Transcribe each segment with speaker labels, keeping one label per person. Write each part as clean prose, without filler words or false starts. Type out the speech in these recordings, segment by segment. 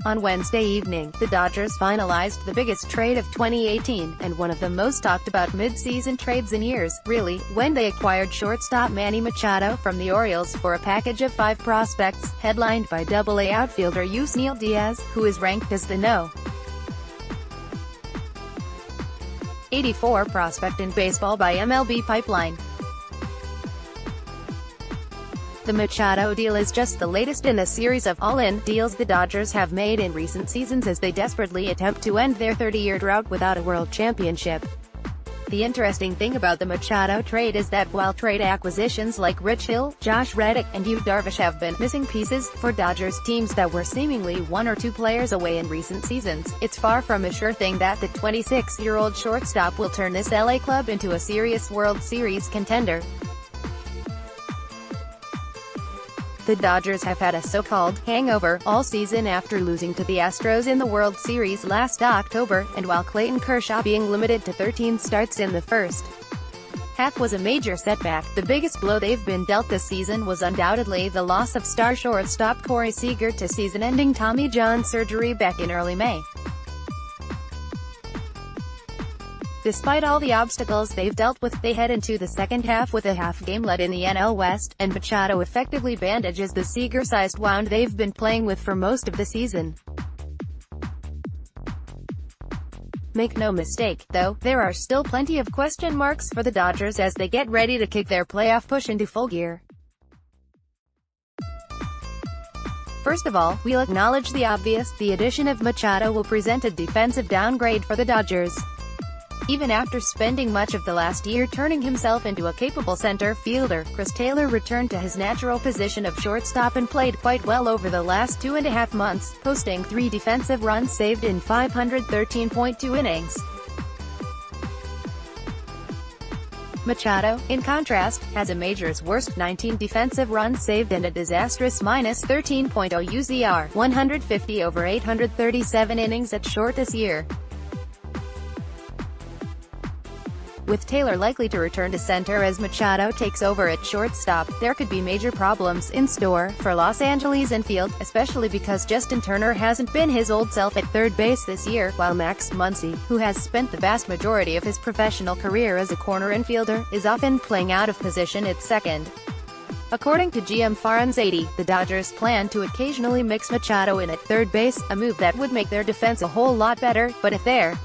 Speaker 1: On Wednesday evening, the Dodgers finalized the biggest trade of 2018, and one of the most talked about mid-season trades in years, really, when they acquired shortstop Manny Machado from the Orioles for a package of 5 prospects, headlined by Double-A outfielder Yusniel Diaz, who is ranked as the No. 84 prospect in baseball by MLB Pipeline. The Machado deal is just the latest in a series of all-in deals the Dodgers have made in recent seasons as they desperately attempt to end their 30-year drought without a world championship. The interesting thing about the Machado trade is that while trade acquisitions like Rich Hill, Josh Reddick, and Yu Darvish have been missing pieces for Dodgers teams that were seemingly 1 or 2 players away in recent seasons, it's far from a sure thing that the 26-year-old shortstop will turn this LA club into a serious World Series contender. The Dodgers have had a so-called hangover all season after losing to the Astros in the World Series last October, and while Clayton Kershaw being limited to 13 starts in the first half was a major setback, the biggest blow they've been dealt this season was undoubtedly the loss of star shortstop Corey Seager to season-ending Tommy John surgery back in early May. Despite all the obstacles they've dealt with, they head into the second half with a half-game lead in the NL West, and Machado effectively bandages the Seager-sized wound they've been playing with for most of the season. Make no mistake, though, there are still plenty of question marks for the Dodgers as they get ready to kick their playoff push into full gear. First of all, we'll acknowledge the obvious: the addition of Machado will present a defensive downgrade for the Dodgers. Even after spending much of the last year turning himself into a capable center fielder, Chris Taylor returned to his natural position of shortstop and played quite well over the last 2.5 months, posting 3 defensive runs saved in 513.2 innings. Machado, in contrast, has a major's worst 19 defensive runs saved and a disastrous -13.0 UZR, 150 over 837 innings at short this year. With Taylor likely to return to center as Machado takes over at shortstop, there could be major problems in store for Los Angeles infield, especially because Justin Turner hasn't been his old self at third base this year, while Max Muncy, who has spent the vast majority of his professional career as a corner infielder, is often playing out of position at second. According to GM Faranzati, the Dodgers plan to occasionally mix Machado in at third base, a move that would make their defense a whole lot better, but if their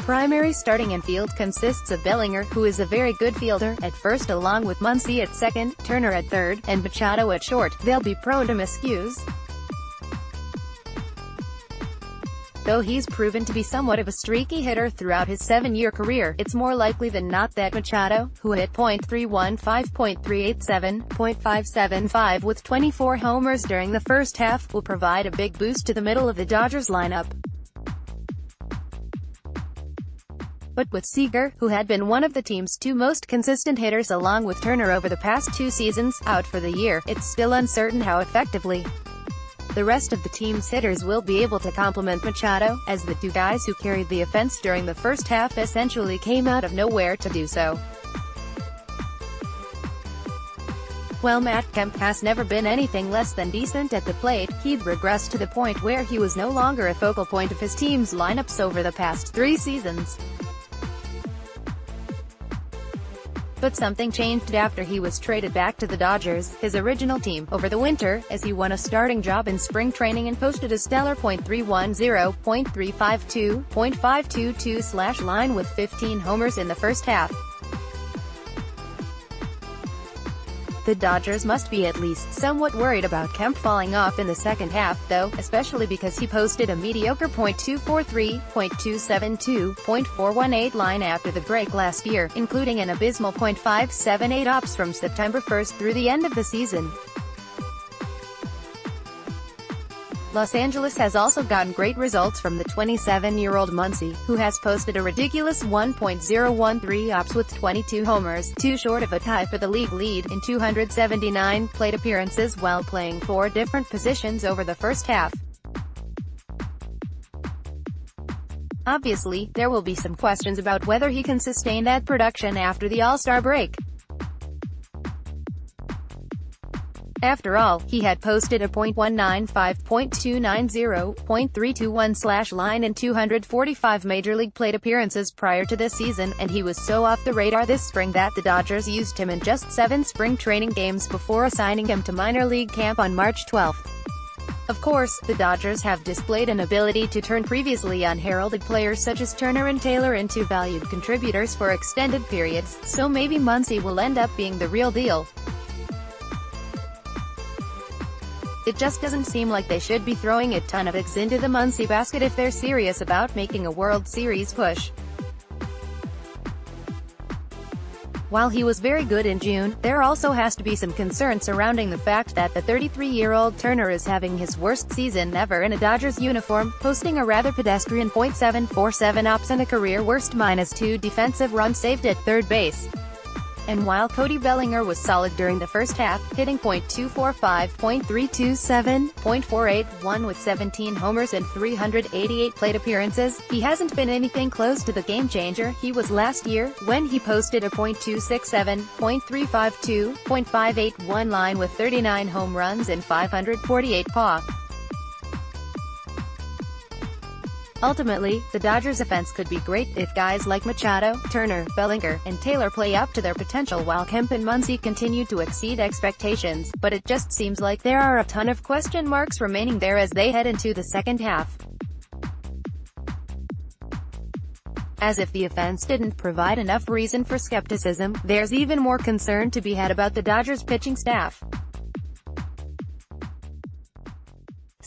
Speaker 1: primary starting infield consists of Bellinger, who is a very good fielder, at first along with Muncy at second, Turner at third, and Machado at short, they'll be prone to miscues. Though he's proven to be somewhat of a streaky hitter throughout his 7-year career, it's more likely than not that Machado, who hit .315, .387, .575 with 24 homers during the first half, will provide a big boost to the middle of the Dodgers lineup. But with Seager, who had been one of the team's 2 most consistent hitters along with Turner over the past 2 seasons, out for the year, it's still uncertain how effectively the rest of the team's hitters will be able to complement Machado, as the 2 guys who carried the offense during the first half essentially came out of nowhere to do so. While Matt Kemp has never been anything less than decent at the plate, he'd regressed to the point where he was no longer a focal point of his team's lineups over the past 3 seasons. But something changed after he was traded back to the Dodgers, his original team, over the winter, as he won a starting job in spring training and posted a stellar .310, .352, .522 line with 15 homers in the first half. The Dodgers must be at least somewhat worried about Kemp falling off in the second half, though, especially because he posted a mediocre .243, .272, .418 line after the break last year, including an abysmal .578 ops from September 1st through the end of the season. Los Angeles has also gotten great results from the 27-year-old Muncy, who has posted a ridiculous 1.013 ops with 22 homers, 2 short of a tie for the league lead, in 279 plate appearances while playing 4 different positions over the first half. Obviously, there will be some questions about whether he can sustain that production after the All-Star break. After all, he had posted a .195, .290, .321 line in 245 Major League plate appearances prior to this season, and he was so off the radar this spring that the Dodgers used him in just 7 spring training games before assigning him to minor league camp on March 12. Of course, the Dodgers have displayed an ability to turn previously unheralded players such as Turner and Taylor into valued contributors for extended periods, so maybe Muncy will end up being the real deal. It just doesn't seem like they should be throwing a ton of eggs into the Muncy basket if they're serious about making a World Series push. While he was very good in June, there also has to be some concern surrounding the fact that the 33-year-old Turner is having his worst season ever in a Dodgers uniform, posting a rather pedestrian .747 ops and a career-worst -2 defensive runs saved at third base. And while Cody Bellinger was solid during the first half, hitting .245, .327, .481 with 17 homers and 388 plate appearances, he hasn't been anything close to the game-changer he was last year, when he posted a .267, .352, .581 line with 39 home runs and 548 PA. Ultimately, the Dodgers' offense could be great if guys like Machado, Turner, Bellinger, and Taylor play up to their potential while Kemp and Muncy continue to exceed expectations, but it just seems like there are a ton of question marks remaining there as they head into the second half. As if the offense didn't provide enough reason for skepticism, there's even more concern to be had about the Dodgers' pitching staff.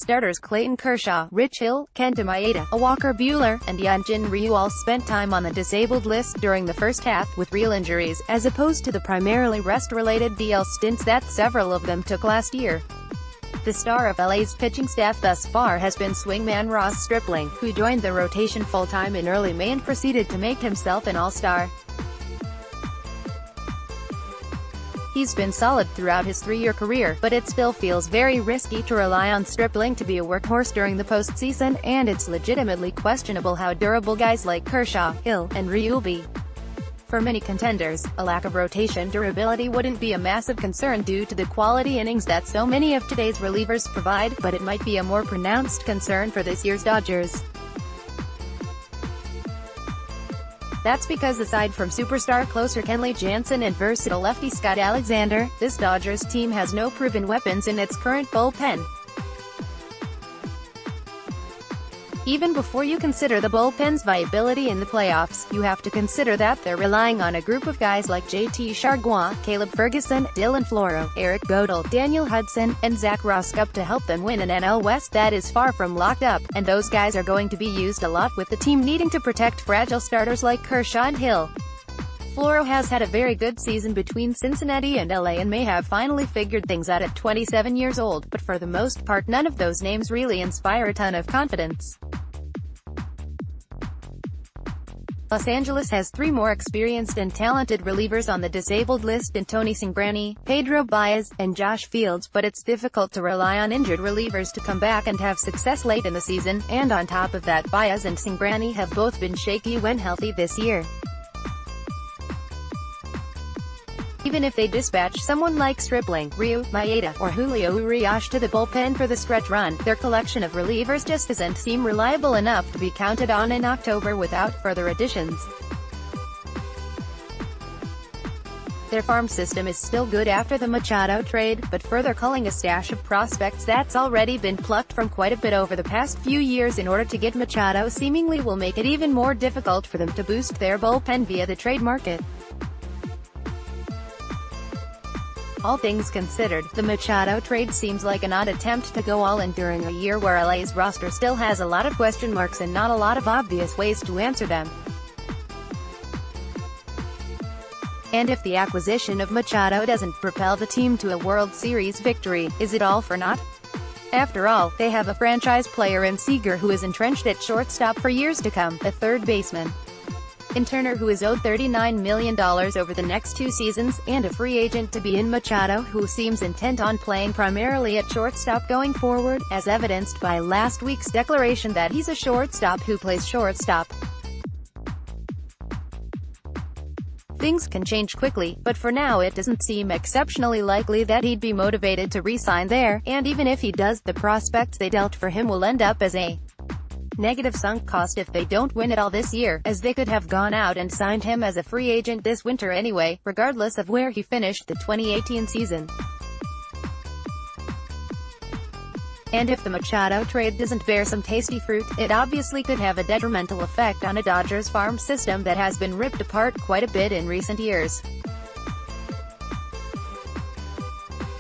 Speaker 1: Starters Clayton Kershaw, Rich Hill, Kenta Maeda, Walker Buehler, and Hyun-Jin Ryu all spent time on the disabled list during the first half, with real injuries, as opposed to the primarily rest-related DL stints that several of them took last year. The star of LA's pitching staff thus far has been swingman Ross Stripling, who joined the rotation full-time in early May and proceeded to make himself an all-star. He's been solid throughout his 3-year career, but it still feels very risky to rely on Stripling to be a workhorse during the postseason, and it's legitimately questionable how durable guys like Kershaw, Hill, and Ryu will be. For many contenders, a lack of rotation durability wouldn't be a massive concern due to the quality innings that so many of today's relievers provide, but it might be a more pronounced concern for this year's Dodgers. That's because aside from superstar closer Kenley Jansen and versatile lefty Scott Alexander, this Dodgers team has no proven weapons in its current bullpen. Even before you consider the bullpen's viability in the playoffs, you have to consider that they're relying on a group of guys like JT Chargois, Caleb Ferguson, Dylan Floro, Eric Godel, Daniel Hudson, and Zach Roskup to help them win an NL West that is far from locked up, and those guys are going to be used a lot with the team needing to protect fragile starters like Kershaw and Hill. Floro has had a very good season between Cincinnati and LA and may have finally figured things out at 27 years old, but for the most part none of those names really inspire a ton of confidence. Los Angeles has 3 more experienced and talented relievers on the disabled list in Tony Cingrani, Pedro Baez, and Josh Fields, but it's difficult to rely on injured relievers to come back and have success late in the season, and on top of that Baez and Cingrani have both been shaky when healthy this year. Even if they dispatch someone like Stripling, Ryu, Maeda, or Julio Urias to the bullpen for the stretch run, their collection of relievers just doesn't seem reliable enough to be counted on in October without further additions. Their farm system is still good after the Machado trade, but further culling a stash of prospects that's already been plucked from quite a bit over the past few years in order to get Machado seemingly will make it even more difficult for them to boost their bullpen via the trade market. All things considered, the Machado trade seems like an odd attempt to go all in during a year where LA's roster still has a lot of question marks and not a lot of obvious ways to answer them. And if the acquisition of Machado doesn't propel the team to a World Series victory, is it all for naught? After all, they have a franchise player in Seager who is entrenched at shortstop for years to come, a third baseman in Turner who is owed $39 million over the next 2 seasons, and a free agent to be in Machado who seems intent on playing primarily at shortstop going forward, as evidenced by last week's declaration that he's a shortstop who plays shortstop. Things can change quickly, but for now it doesn't seem exceptionally likely that he'd be motivated to re-sign there, and even if he does, the prospects they dealt for him will end up as a negative sunk cost if they don't win it all this year, as they could have gone out and signed him as a free agent this winter anyway, regardless of where he finished the 2018 season. And if the Machado trade doesn't bear some tasty fruit, it obviously could have a detrimental effect on a Dodgers farm system that has been ripped apart quite a bit in recent years.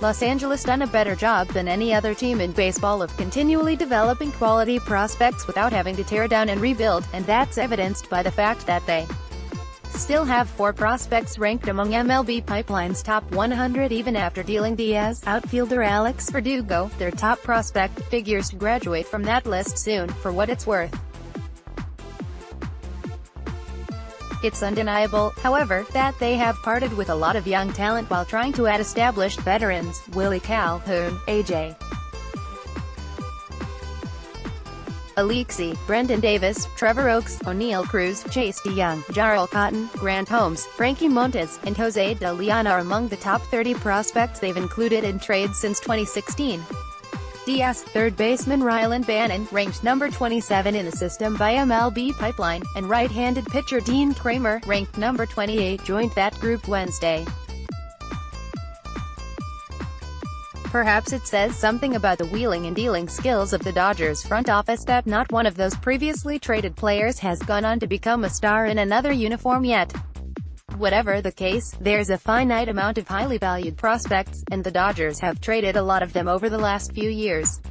Speaker 1: Los Angeles done a better job than any other team in baseball of continually developing quality prospects without having to tear down and rebuild, and that's evidenced by the fact that they still have 4 prospects ranked among MLB Pipeline's top 100 even after dealing Diaz. Outfielder Alex Verdugo, their top prospect, figures to graduate from that list soon, for what it's worth. It's undeniable, however, that they have parted with a lot of young talent while trying to add established veterans: Willie Calhoun, A.J. Alexy, Brendan Davis, Trevor Oaks, O'Neal Cruz, Chase DeYoung, Jarrell Cotton, Grant Holmes, Frankie Montes, and Jose De Leon are among the top 30 prospects they've included in trades since 2016. Diaz, third baseman Rylan Bannon, ranked number 27 in the system by MLB Pipeline, and right-handed pitcher Dean Kramer, ranked number 28, joined that group Wednesday. Perhaps it says something about the wheeling and dealing skills of the Dodgers front office that not one of those previously traded players has gone on to become a star in another uniform yet. Whatever the case, there's a finite amount of highly valued prospects, and the Dodgers have traded a lot of them over the last few years.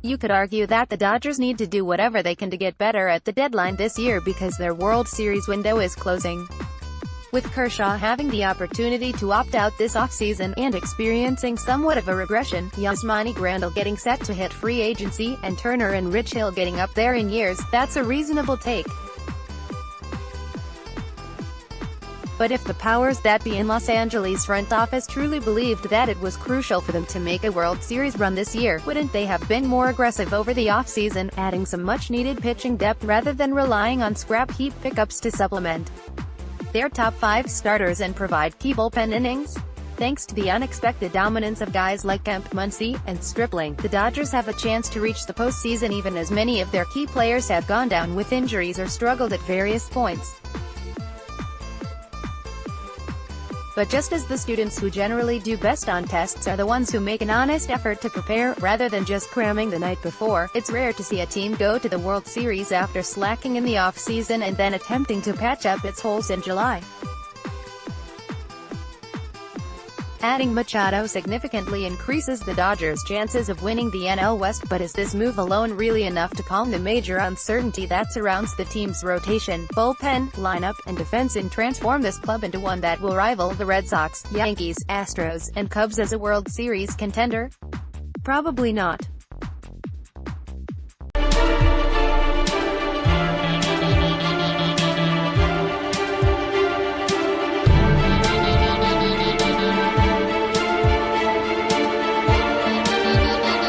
Speaker 1: You could argue that the Dodgers need to do whatever they can to get better at the deadline this year because their World Series window is closing. With Kershaw having the opportunity to opt out this offseason, and experiencing somewhat of a regression, Yasmani Grandal getting set to hit free agency, and Turner and Rich Hill getting up there in years, that's a reasonable take. But if the powers that be in Los Angeles front office truly believed that it was crucial for them to make a World Series run this year, wouldn't they have been more aggressive over the offseason, adding some much-needed pitching depth rather than relying on scrap heap pickups to supplement their top 5 starters and provide key bullpen innings? Thanks to the unexpected dominance of guys like Kemp, Muncy, and Stripling, the Dodgers have a chance to reach the postseason even as many of their key players have gone down with injuries or struggled at various points. But just as the students who generally do best on tests are the ones who make an honest effort to prepare, rather than just cramming the night before, it's rare to see a team go to the World Series after slacking in the off-season and then attempting to patch up its holes in July. Adding Machado significantly increases the Dodgers' chances of winning the NL West, but is this move alone really enough to calm the major uncertainty that surrounds the team's rotation, bullpen, lineup, and defense and transform this club into one that will rival the Red Sox, Yankees, Astros, and Cubs as a World Series contender? Probably not.